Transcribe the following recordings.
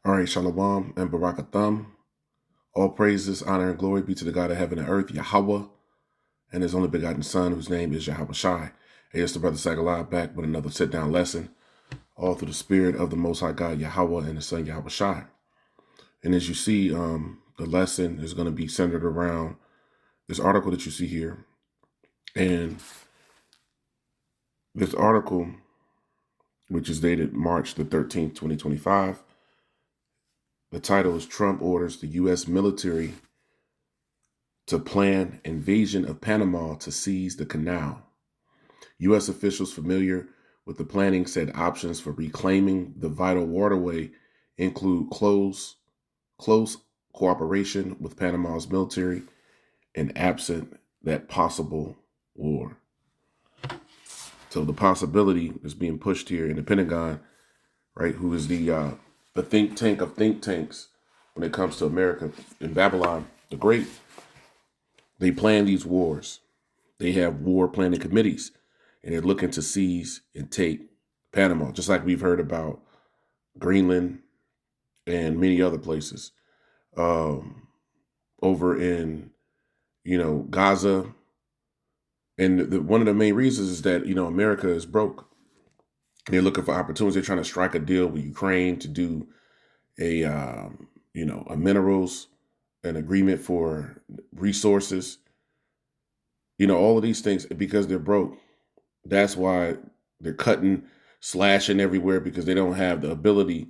All right, Shalom and Barakatham. All praises, honor, and glory be to the God of heaven and earth, Yahweh, and his only begotten Son, whose name is Yahweh Shai. Hey, it's the brother Sagalai back with another sit-down lesson, all through the spirit of the Most High God, Yahweh, and his Son, Yahweh Shai. And as you see, the lesson is going to be centered around this article that you see here. And this article, which is dated March the 13th, 2025, the title is Trump Orders the U.S. Military to Plan Invasion of Panama to Seize the Canal. U.S. officials familiar with the planning said options for reclaiming the vital waterway include close cooperation with Panama's military and absent that possible war. So the possibility is being pushed here in the Pentagon, right, who is the think tank of think tanks when it comes to America. In Babylon the Great, they plan these wars. They have war planning committees, and they're looking to seize and take Panama, just like we've heard about Greenland and many other places. Over in, Gaza. And one of the main reasons is that, America is broke. They're looking for opportunities. They're trying to strike a deal with Ukraine to do a minerals, an agreement for resources. All of these things, because they're broke. That's why they're cutting, slashing everywhere, because they don't have the ability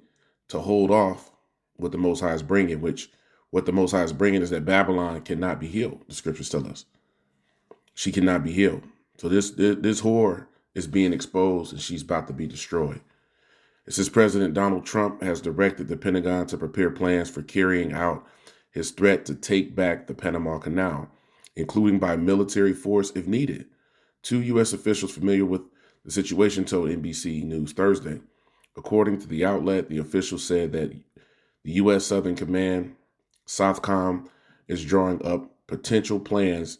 to hold off what the Most High is bringing, which what the Most High is bringing is that Babylon cannot be healed. The scriptures tell us she cannot be healed. So this whore is being exposed, and she's about to be destroyed. It says President Donald Trump has directed the Pentagon to prepare plans for carrying out his threat to take back the Panama Canal, including by military force if needed. Two U.S. officials familiar with the situation told NBC News Thursday. According to the outlet, the officials said that the U.S. Southern Command, SOUTHCOM, is drawing up potential plans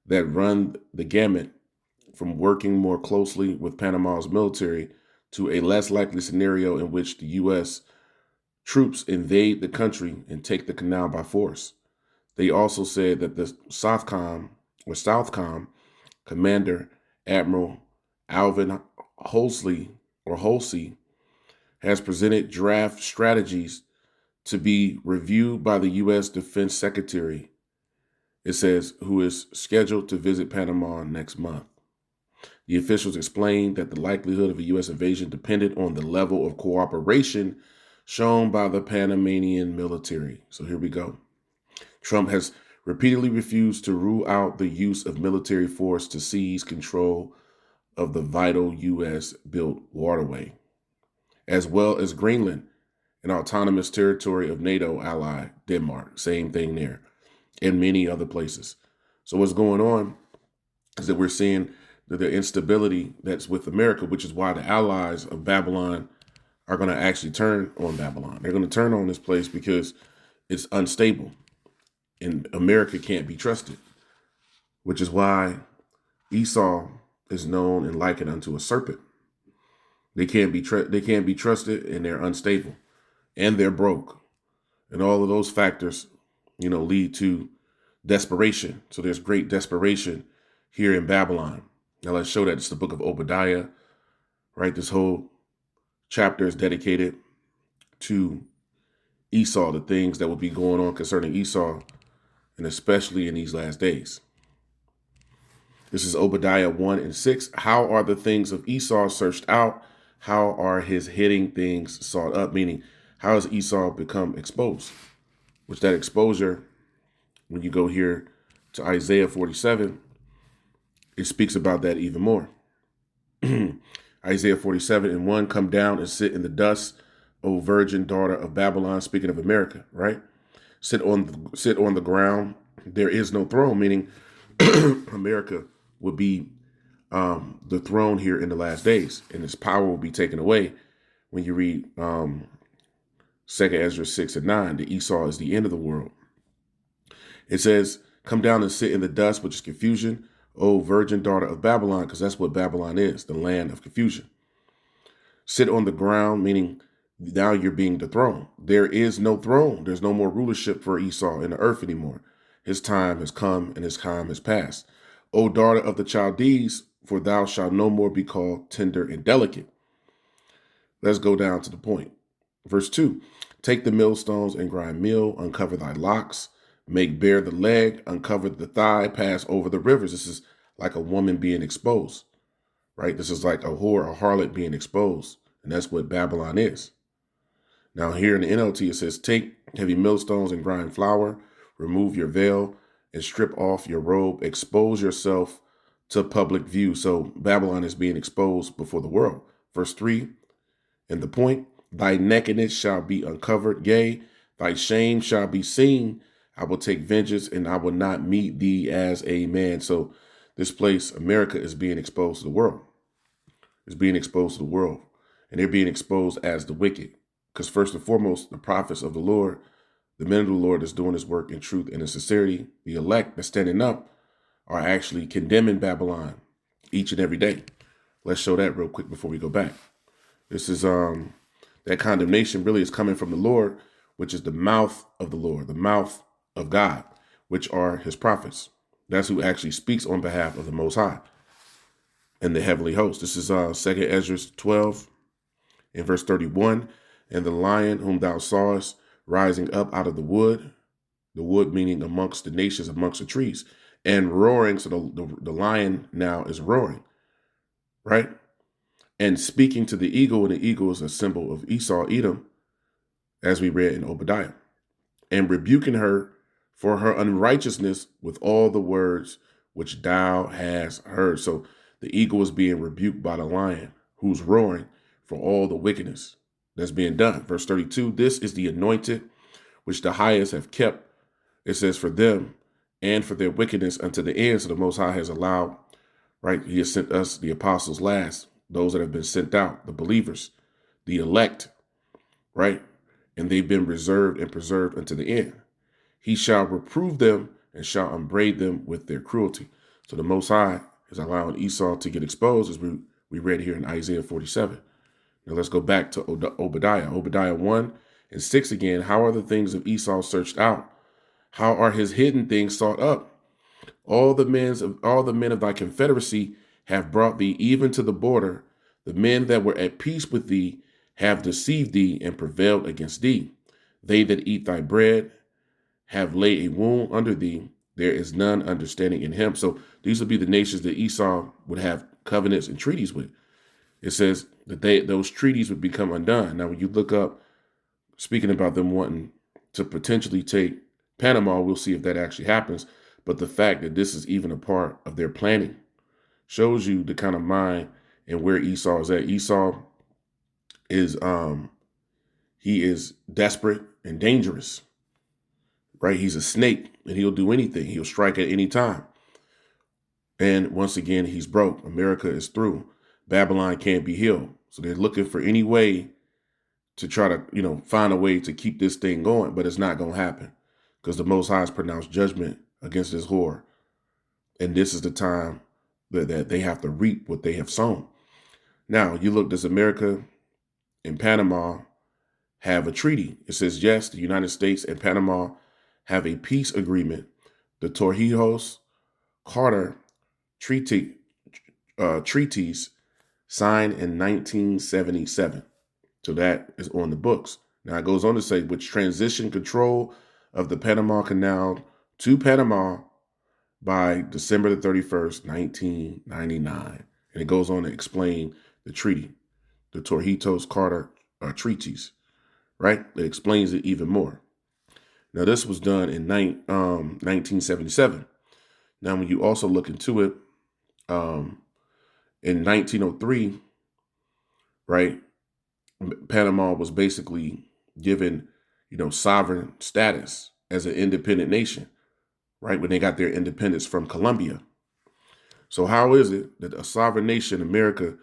that run the gamut from working more closely with Panama's military to a less likely scenario in which the U.S. troops invade the country and take the canal by force. They also said that the SOUTHCOM Commander Admiral Alvin Holsey has presented draft strategies to be reviewed by the U.S. Defense Secretary, it says, who is scheduled to visit Panama next month. The officials explained that the likelihood of a U.S. invasion depended on the level of cooperation shown by the Panamanian military. So here we go. Trump has repeatedly refused to rule out the use of military force to seize control of the vital U.S.-built waterway, as well as Greenland, an autonomous territory of NATO ally Denmark. Same thing there, and many other places. So what's going on is that we're seeing the instability that's with America, which is why the allies of Babylon are going to actually turn on Babylon. They're going to turn on this place because it's unstable. And America can't be trusted, which is why Esau is known and likened unto a serpent. They can't be trusted, and they're unstable, and they're broke, and all of those factors, lead to desperation. So there's great desperation here in Babylon. Now let's show that it's the book of Obadiah, right? This whole chapter is dedicated to Esau, the things that will be going on concerning Esau, and especially in these last days. This is Obadiah 1 and 6. How are the things of Esau searched out? How are his hidden things sought up? Meaning, how has Esau become exposed? Which that exposure, when you go here to Isaiah 47, it speaks about that even more. Isaiah 47 and 1, come down and sit in the dust, O virgin daughter of Babylon, speaking of America, right? Sit on the ground. There is no throne, meaning America will be the throne here in the last days, and its power will be taken away. When you read 2 Ezra 6 and 9, the Esau is the end of the world. It says, come down and sit in the dust, which is confusion, O virgin daughter of Babylon, because that's what Babylon is, the land of confusion. Sit on the ground, meaning now you're being dethroned. There is no throne. There's no more rulership for Esau in the earth anymore. His time has come and his time has passed. O daughter of the Chaldees, for thou shalt no more be called tender and delicate. Let's go down to the point. Verse 2, take the millstones and grind meal, uncover thy locks, make bare the leg, uncover the thigh, pass over the rivers. This is like a woman being exposed, right? This is like a whore, a harlot being exposed. And that's what Babylon is. Now here in the NLT, it says, take heavy millstones and grind flour, remove your veil and strip off your robe, expose yourself to public view. So Babylon is being exposed before the world. Verse 3, and the point, thy nakedness shall be uncovered, yea, thy shame shall be seen. I will take vengeance and I will not meet thee as a man. So this place, America, is being exposed to the world. It's being exposed to the world. And they're being exposed as the wicked. Because first and foremost, the prophets of the Lord, the men of the Lord is doing his work in truth and in sincerity. The elect that's standing up are actually condemning Babylon each and every day. Let's show that real quick before we go back. This is that condemnation really is coming from the Lord, which is the mouth of the Lord, the mouth of God, which are his prophets. That's who actually speaks on behalf of the Most High and the heavenly host. This is 2 Ezra 12 in verse 31. And the lion whom thou sawest rising up out of the wood meaning amongst the nations, amongst the trees, and roaring. So the lion now is roaring, right? And speaking to the eagle, and the eagle is a symbol of Esau, Edom, as we read in Obadiah, and rebuking her for her unrighteousness with all the words which thou hast heard. So the eagle is being rebuked by the lion who's roaring for all the wickedness that's being done. Verse 32, this is the anointed which the highest have kept. It says for them and for their wickedness unto the end. So the Most High has allowed, right? He has sent us the apostles last, those that have been sent out, the believers, the elect, right? And they've been reserved and preserved unto the end. He shall reprove them and shall upbraid them with their cruelty. So the Most High is allowing Esau to get exposed, as we read here in Isaiah 47. Now let's go back to Obadiah. Obadiah 1 and 6 again. How are the things of Esau searched out? How are his hidden things sought up? All the men of thy confederacy have brought thee even to the border. The men that were at peace with thee have deceived thee and prevailed against thee. They that eat thy bread have laid a wound under thee. There is none understanding in him. So these would be the nations that Esau would have covenants and treaties with. It says that those treaties would become undone. Now, when you look up, speaking about them wanting to potentially take Panama, we'll see if that actually happens. But the fact that this is even a part of their planning shows you the kind of mind and where Esau is at. Esau is he is desperate and dangerous, right? He's a snake and he'll do anything. He'll strike at any time. And once again, he's broke. America is through. Babylon can't be healed. So they're looking for any way to try to, find a way to keep this thing going, but it's not going to happen because the Most High has pronounced judgment against this whore. And this is the time that they have to reap what they have sown. Now, you look, does America and Panama have a treaty? It says, yes, the United States and Panama have a peace agreement. The Torrijos-Carter treaties signed in 1977. So that is on the books. Now it goes on to say, which transition control of the Panama Canal to Panama by December the 31st, 1999. And it goes on to explain the treaty, the Torrijos-Carter treaties, right? It explains it even more. Now this was done in 1977. Now when you also look into it, in 1903, right, Panama was basically given, sovereign status as an independent nation, right, when they got their independence from Colombia. So how is it that a sovereign nation, America,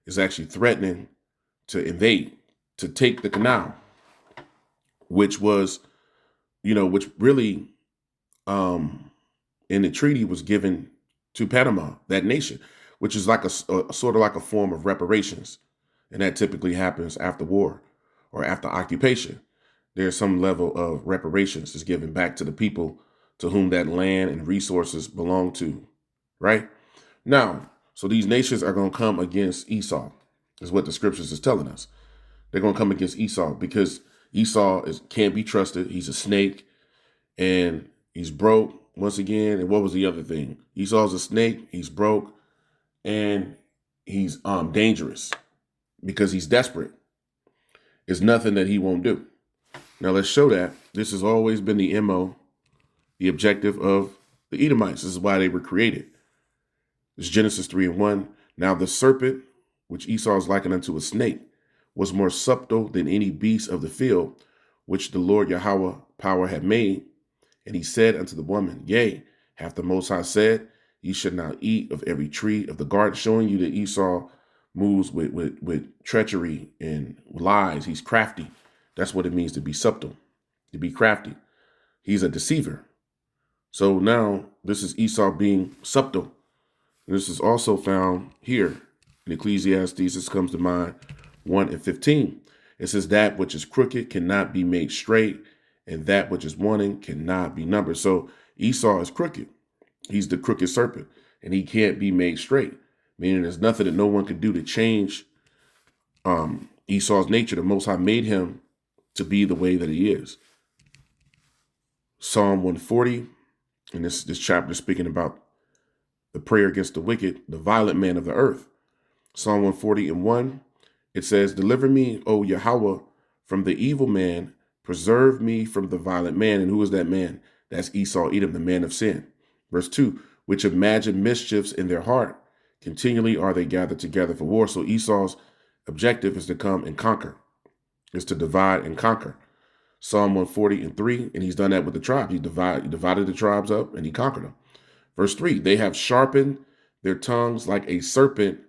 is actually threatening to invade, to take the canal, which was, which really in the treaty was given to Panama, that nation, which is like a sort of like a form of reparations. And that typically happens after war or after occupation. There's some level of reparations is given back to the people to whom that land and resources belong to, right? Now, so these nations are going to come against Esau, is what the scriptures is telling us. They're going to come against Esau because Esau can't be trusted. He's a snake and he's broke once again. And what was the other thing? Esau's a snake, he's broke, and he's dangerous because he's desperate. There's nothing that he won't do. Now let's show that. This has always been the MO, the objective of the Edomites. This is why they were created. It's Genesis 3:1. Now the serpent, which Esau is likened unto a snake, was more subtle than any beast of the field, which the Lord Yahweh power had made. And he said unto the woman, Yea, hath the Most High said, Ye should not eat of every tree of the garden, showing you that Esau moves with treachery and lies. He's crafty. That's what it means to be subtle, to be crafty. He's a deceiver. So now this is Esau being subtle. This is also found here in Ecclesiastes. This comes to mind 1:15. It says, that which is crooked cannot be made straight, and that which is wanting cannot be numbered. So Esau is crooked. He's the crooked serpent, and he can't be made straight, meaning there's nothing that no one can do to change Esau's nature. The Most High made him to be the way that he is. Psalm 140, and this chapter is speaking about the prayer against the wicked, the violent man of the earth. Psalm 140:1, it says, Deliver me, O Yahweh, from the evil man, preserve me from the violent man. And who is that man? That's Esau, Edom, the man of sin. Verse 2, which imagine mischiefs in their heart. Continually are they gathered together for war. So Esau's objective is to come and conquer, is to divide and conquer. Psalm 140:3, and he's done that with the tribes. He divided the tribes up and he conquered them. Verse 3, they have sharpened their tongues like a serpent.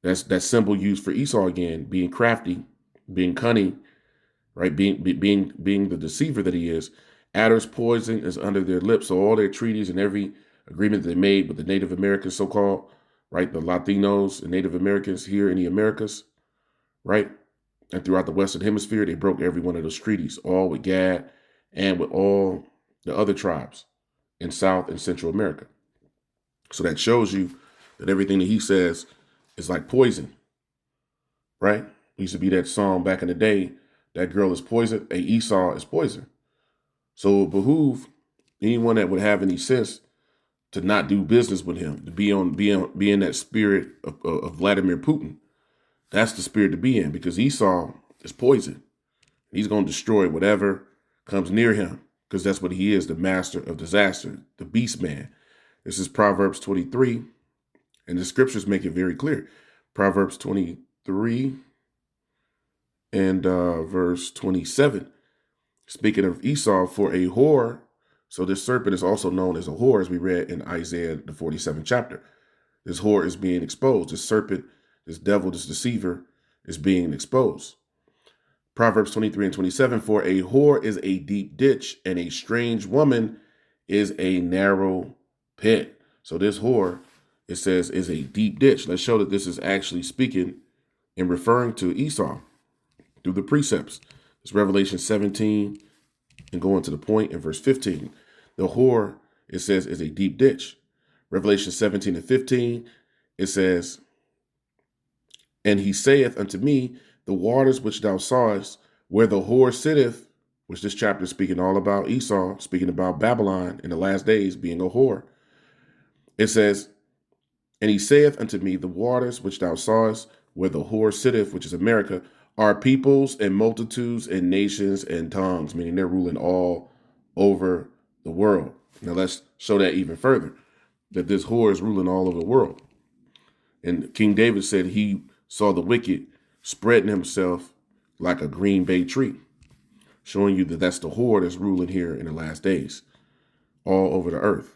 That's that symbol used for Esau again, being crafty, being cunning, right? Being the deceiver that he is. Adder's poison is under their lips. So all their treaties and every agreement they made with the Native Americans, so-called, right? The Latinos and Native Americans here in the Americas, right? And throughout the Western Hemisphere, they broke every one of those treaties, all with Gad and with all the other tribes in South and Central America. So that shows you that everything that he says is like poison, right? It used to be that song back in the day, that girl is poison, Esau is poison. So it behoove anyone that would have any sense to not do business with him, to be in that spirit of Vladimir Putin. That's the spirit to be in, because Esau is poison. He's going to destroy whatever comes near him, because that's what he is, the master of disaster, the beast man. This is Proverbs 23, and the scriptures make it very clear. Proverbs 23 and verse 27. Speaking of Esau, for a whore, so this serpent is also known as a whore, as we read in Isaiah, the 47th chapter. This whore is being exposed. This serpent, this devil, this deceiver is being exposed. Proverbs 23:27, for a whore is a deep ditch, and a strange woman is a narrow pit. So this whore, it says, is a deep ditch. Let's show that this is actually speaking and referring to Esau through the precepts. It's Revelation 17 and going to the point in verse 15. The whore, it says, is a deep ditch. Revelation 17:15, it says, and he saith unto me, the waters which thou sawest, where the whore sitteth, which this chapter is speaking all about Esau, speaking about Babylon in the last days being a whore. It says, and he saith unto me, the waters which thou sawest, where the whore sitteth, which is America, are peoples and multitudes and nations and tongues, meaning they're ruling all over the world. Now let's show that even further, that this whore is ruling all over the world. And King David said he saw the wicked spreading himself like a green bay tree, showing you that that's the whore that's ruling here in the last days, all over the earth.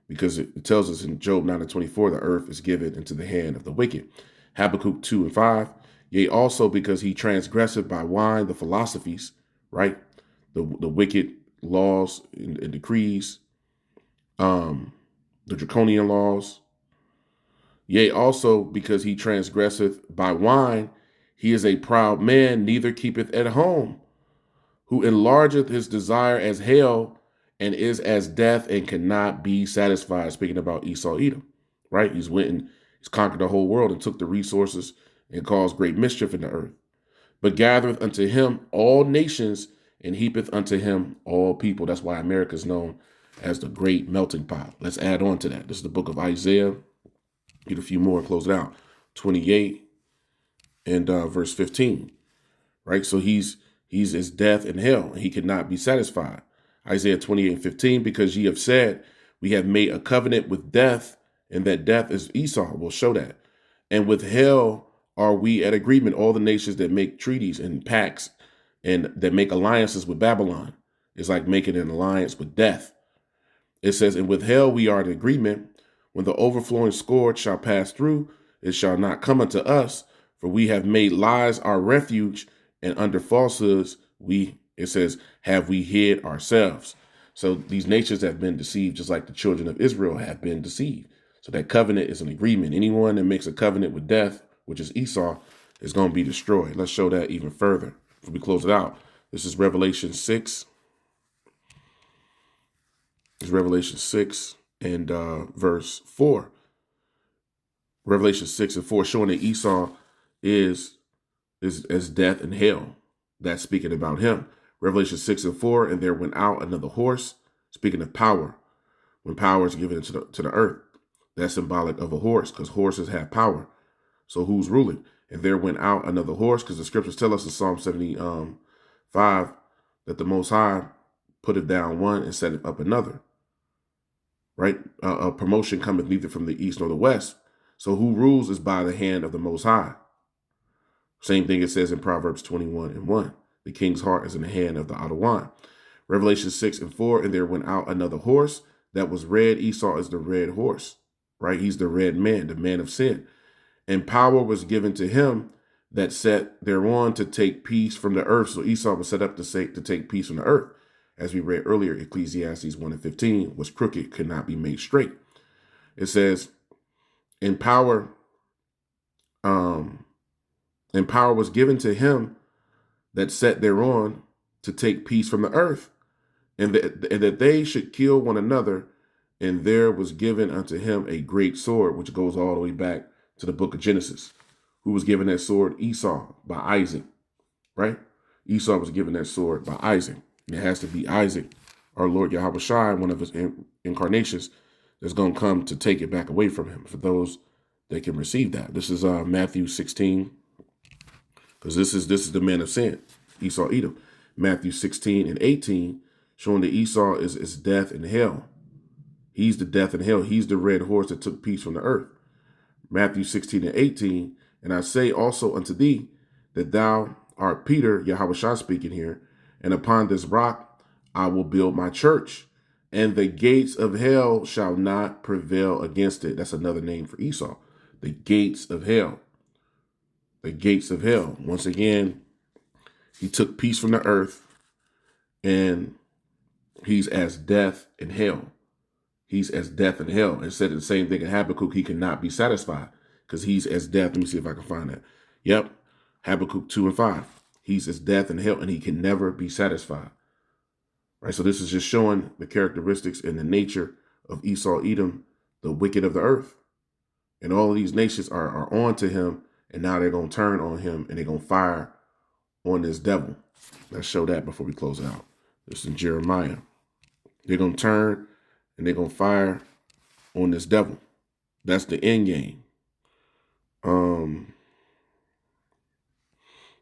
Because it tells us in Job 9:24, the earth is given into the hand of the wicked. Habakkuk 2:5, yea, also because he transgresseth by wine the philosophies, right? The wicked laws and decrees, the draconian laws. Yea, also because he transgresseth by wine, He is a proud man, neither keepeth at home, who enlargeth his desire as hell, and is as death, and cannot be satisfied. Speaking about Esau Edom, right? He's conquered the whole world and took the resources and caused great mischief in the earth. But gathereth unto him all nations, and heapeth unto him all people. That's why America is known as the great melting pot. Let's add on to that. This is the book of Isaiah. Get a few more, close it out. 28 and verse 15, right? So he's as death and hell, and he cannot be satisfied. Isaiah 28:15, because ye have said, we have made a covenant with death, and that death is Esau. We'll show that. And with hell are we at agreement, all the nations that make treaties and pacts and that make alliances with Babylon. It's like making an alliance with death. It says, and with hell we are in agreement. When the overflowing scourge shall pass through, it shall not come unto us, for we have made lies our refuge, and under falsehoods it says, have we hid ourselves. So these nations have been deceived, just like the children of Israel have been deceived. So that covenant is an agreement. Anyone that makes a covenant with death, which is Esau, is going to be destroyed. Let's show that even further before we close it out. This is Revelation 6. It's Revelation 6 and verse 4. Revelation 6 and 4, showing that Esau is as death and hell. That's speaking about him. Revelation 6 and 4, and there went out another horse, speaking of power. When power is given to the earth, that's symbolic of a horse, because horses have power. So who's ruling? And there went out another horse, because the scriptures tell us in Psalm 75 that the Most High putteth down one and setteth up another. Right? A promotion cometh neither from the east nor the west. So who rules is by the hand of the Most High. Same thing it says in Proverbs 21 and 1. The king's heart is in the hand of the Adawan. Revelation 6 and 4, and there went out another horse that was red. Esau is the red horse, right? He's the red man, the man of sin. And power was given to him that sat thereon to take peace from the earth. So Esau was set up to take peace from the earth. As we read earlier, Ecclesiastes 1 and 15 was crooked, could not be made straight. It says, and power was given to him that sat thereon to take peace from the earth, and that they should kill one another. And there was given unto him a great sword, which goes all the way back to the book of Genesis. Who was given that sword? Esau, by Isaac, right? Esau was given that sword by Isaac. And it has to be Isaac, our Lord Yahweh Shai, one of his incarnations, that's going to come to take it back away from him for those that can receive that. This is Matthew 16, because this is the man of sin, Esau Edom. Matthew 16 and 18, showing that Esau is death and hell. He's the death and hell. He's the red horse that took peace from the earth. Matthew 16 and 18, and I say also unto thee that thou art Peter, Yahweh Shai speaking here, and upon this rock I will build my church, and the gates of hell shall not prevail against it. That's another name for Esau. The gates of hell. The gates of hell. Once again, he took peace from the earth, and he's as death and hell. He's as death and hell. It said the same thing in Habakkuk. He cannot be satisfied because he's as death. Let me see if I can find that. Yep. Habakkuk 2 and 5. He's as death and hell, and he can never be satisfied. Right. So this is just showing the characteristics and the nature of Esau Edom, the wicked of the earth. And all of these nations are on to him, and now they're going to turn on him, and they're going to fire on this devil. Let's show that before we close it out. This is in Jeremiah. They're going to turn and they're going to fire on this devil. That's the end game.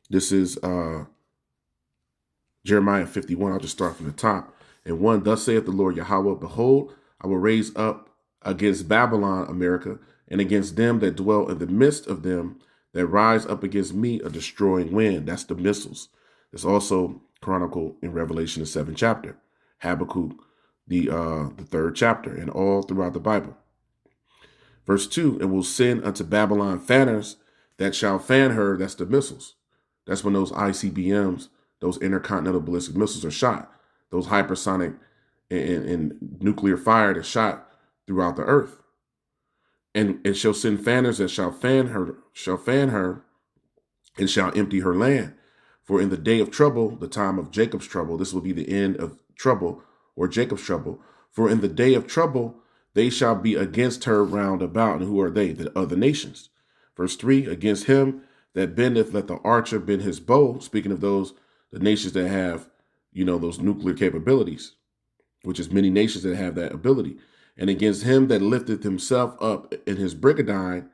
This is Jeremiah 51. I'll just start from the top. And 1, thus saith the Lord Yahweh, behold, I will raise up against Babylon, America, and against them that dwell in the midst of them that rise up against me a destroying wind. That's the missiles. It's also chronicled in Revelation, the 7th chapter. Habakkuk, the 3rd chapter, and all throughout the Bible. Verse 2, and will send unto Babylon fanners that shall fan her. That's the missiles. That's when those ICBMs, those intercontinental ballistic missiles, are shot. Those hypersonic and nuclear fire that's shot throughout the earth. And shall send fanners that shall fan her and shall empty her land. For in the day of trouble, the time of Jacob's trouble, this will be the end of trouble, or Jacob's trouble. For in the day of trouble, they shall be against her round about. And who are they? The other nations. Verse 3, against him that bendeth, let the archer bend his bow. Speaking of those, the nations that have, those nuclear capabilities, which is many nations that have that ability. And against him that lifteth himself up in his brigandine,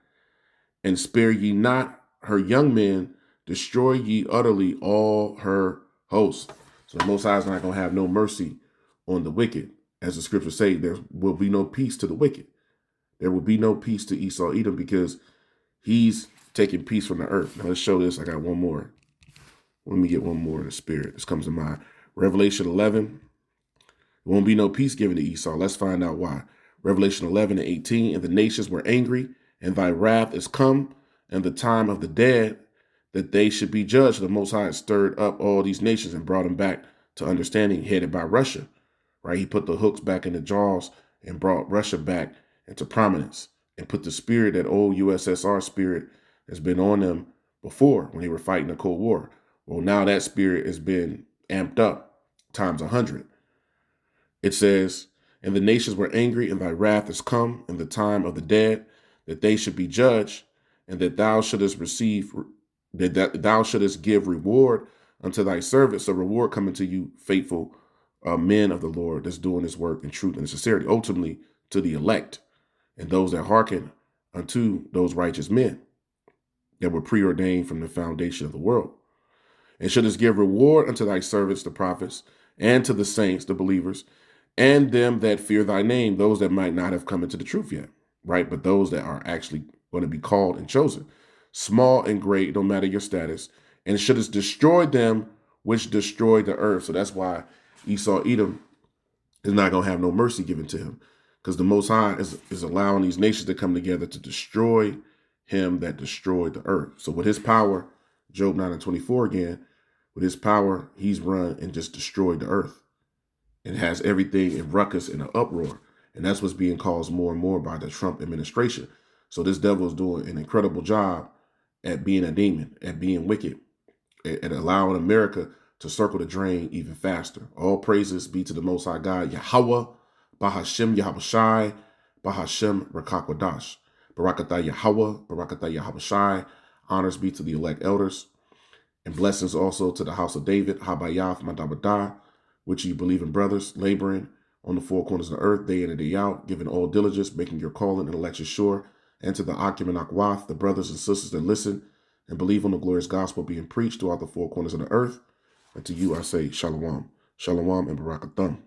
and spare ye not her young men, destroy ye utterly all her hosts. So the Most High is not going to have no mercy on the wicked. As the scriptures say, there will be no peace to the wicked. There will be no peace to Esau Edom, because he's taking peace from the earth. Now let's show this. I got one more. Let me get one more in the spirit. This comes to mind. Revelation 11. There won't be no peace given to Esau. Let's find out why. Revelation 11:18. And the nations were angry, and thy wrath is come, and the time of the dead, that they should be judged. The Most High stirred up all these nations and brought them back to understanding, headed by Russia. Right? He put the hooks back in the jaws and brought Russia back into prominence, and put the spirit, that old USSR spirit that's been on them before when they were fighting the Cold War. Well, now that spirit has been amped up times 100. It says, and the nations were angry, and thy wrath is come, in the time of the dead, that they should be judged, and that thou shouldest give reward unto thy servants. So reward coming to you, faithful men of the Lord that's doing this work in truth and sincerity, ultimately to the elect and those that hearken unto those righteous men that were preordained from the foundation of the world. And shouldest give reward unto thy servants, the prophets, and to the saints, the believers, and them that fear thy name, those that might not have come into the truth yet, right? But those that are actually going to be called and chosen, small and great, no matter your status, and shouldest destroy them which destroyed the earth. So that's why Esau Edom is not going to have no mercy given to him, because the Most High is allowing these nations to come together to destroy him that destroyed the earth. So with his power, Job 9:24 again, with his power, he's run and just destroyed the earth and has everything in ruckus and an uproar. And that's what's being caused more and more by the Trump administration. So this devil is doing an incredible job at being a demon, at being wicked, at allowing America to circle the drain even faster. All praises be to the Most High God, Yahweh, Bahashem Yahabushai, Bahashem Rakakwadash. Barakatah Yahweh, Barakatah Yahabushai. Honors be to the elect elders. And blessings also to the house of David, Habayath Madabadah, which you believe in brothers, laboring on the four corners of the earth, day in and day out, giving all diligence, making your calling and election sure. And to the Akim and Akwath, the brothers and sisters that listen and believe on the glorious gospel being preached throughout the four corners of the earth. And to you I say, Shalom, Shalom, and Barakatham.